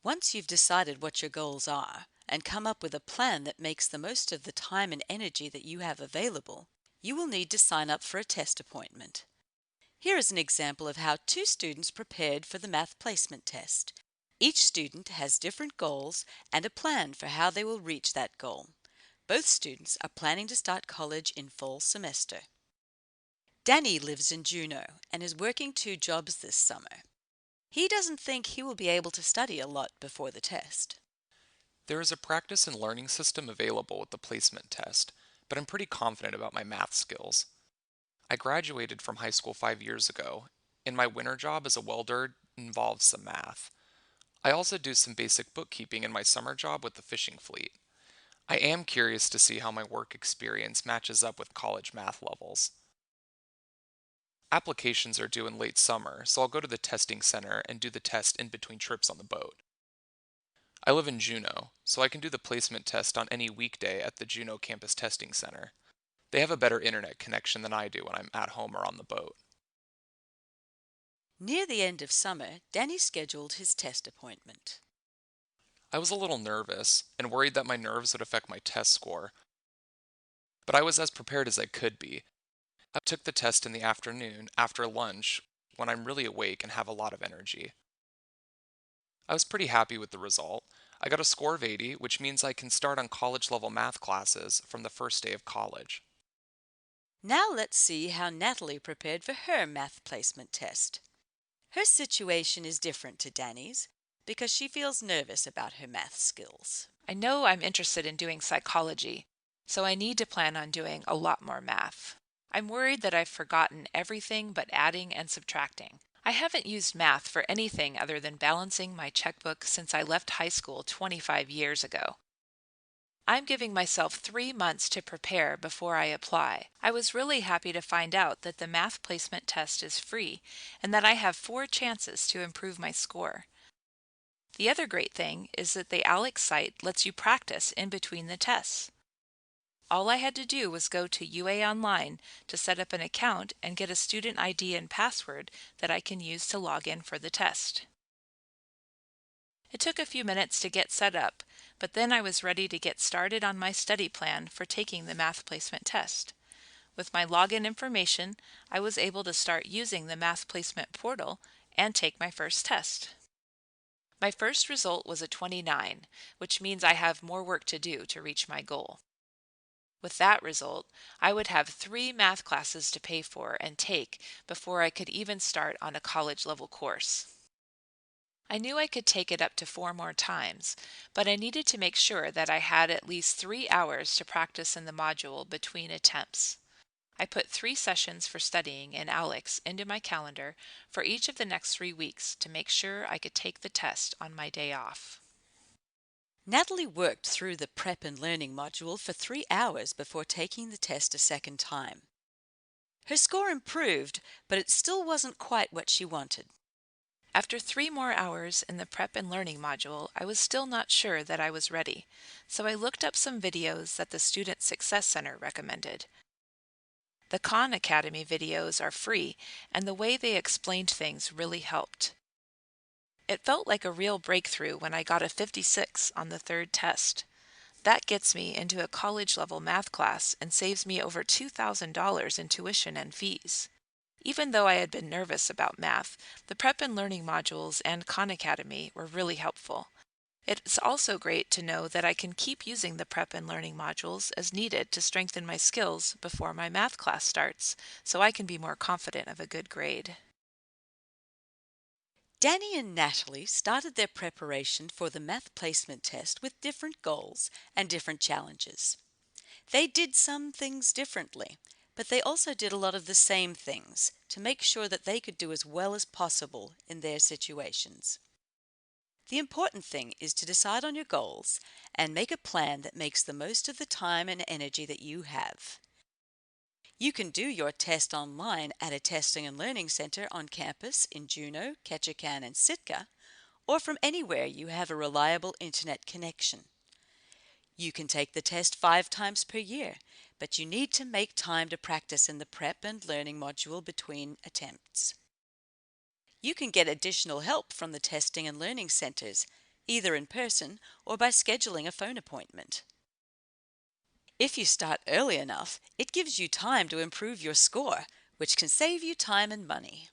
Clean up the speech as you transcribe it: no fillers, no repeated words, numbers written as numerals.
Once you've decided what your goals are and come up with a plan that makes the most of the time and energy that you have available, you will need to sign up for a test appointment. Here is an example of how two students prepared for the math placement test. Each student has different goals and a plan for how they will reach that goal. Both students are planning to start college in fall semester. Danny lives in Juneau and is working 2 jobs this summer. He doesn't think he will be able to study a lot before the test. There is a practice and learning system available with the placement test, but I'm pretty confident about my math skills. I graduated from high school 5 years ago, and my winter job as a welder involves some math. I also do some basic bookkeeping in my summer job with the fishing fleet. I am curious to see how my work experience matches up with college math levels. Applications are due in late summer, so I'll go to the testing center and do the test in between trips on the boat. I live in Juneau, so I can do the placement test on any weekday at the Juneau Campus Testing Center. They have a better internet connection than I do when I'm at home or on the boat. Near the end of summer, Danny scheduled his test appointment. I was a little nervous and worried that my nerves would affect my test score, but I was as prepared as I could be. I took the test in the afternoon after lunch when I'm really awake and have a lot of energy. I was pretty happy with the result. I got a score of 80, which means I can start on college level math classes from the first day of college. Now let's see how Natalie prepared for her math placement test. Her situation is different to Danny's because she feels nervous about her math skills. I know I'm interested in doing psychology, so I need to plan on doing a lot more math. I'm worried that I've forgotten everything but adding and subtracting. I haven't used math for anything other than balancing my checkbook since I left high school 25 years ago. I'm giving myself 3 months to prepare before I apply. I was really happy to find out that the math placement test is free and that I have 4 chances to improve my score. The other great thing is that the ALEKS site lets you practice in between the tests. All I had to do was go to UA Online to set up an account and get a student ID and password that I can use to log in for the test. It took a few minutes to get set up, but then I was ready to get started on my study plan for taking the math placement test. With my login information, I was able to start using the math placement portal and take my first test. My first result was a 29, which means I have more work to do to reach my goal. With that result, I would have 3 math classes to pay for and take before I could even start on a college level course. I knew I could take it up to 4 more times, but I needed to make sure that I had at least 3 hours to practice in the module between attempts. I put 3 sessions for studying in ALEKS into my calendar for each of the next 3 weeks to make sure I could take the test on my day off. Natalie worked through the Prep and Learning module for 3 hours before taking the test a second time. Her score improved, but it still wasn't quite what she wanted. After 3 more hours in the Prep and Learning module, I was still not sure that I was ready, so I looked up some videos that the Student Success Center recommended. The Khan Academy videos are free, and the way they explained things really helped. It felt like a real breakthrough when I got a 56 on the third test. That gets me into a college-level math class and saves me over $2,000 in tuition and fees. Even though I had been nervous about math, the Prep and Learning modules and Khan Academy were really helpful. It's also great to know that I can keep using the Prep and Learning modules as needed to strengthen my skills before my math class starts, so I can be more confident of a good grade. Danny and Natalie started their preparation for the math placement test with different goals and different challenges. They did some things differently, but they also did a lot of the same things to make sure that they could do as well as possible in their situations. The important thing is to decide on your goals and make a plan that makes the most of the time and energy that you have. You can do your test online at a testing and learning center on campus in Juneau, Ketchikan, and Sitka, or from anywhere you have a reliable internet connection. You can take the test 5 times per year, but you need to make time to practice in the prep and learning module between attempts. You can get additional help from the testing and learning centers either in person or by scheduling a phone appointment. If you start early enough, it gives you time to improve your score, which can save you time and money.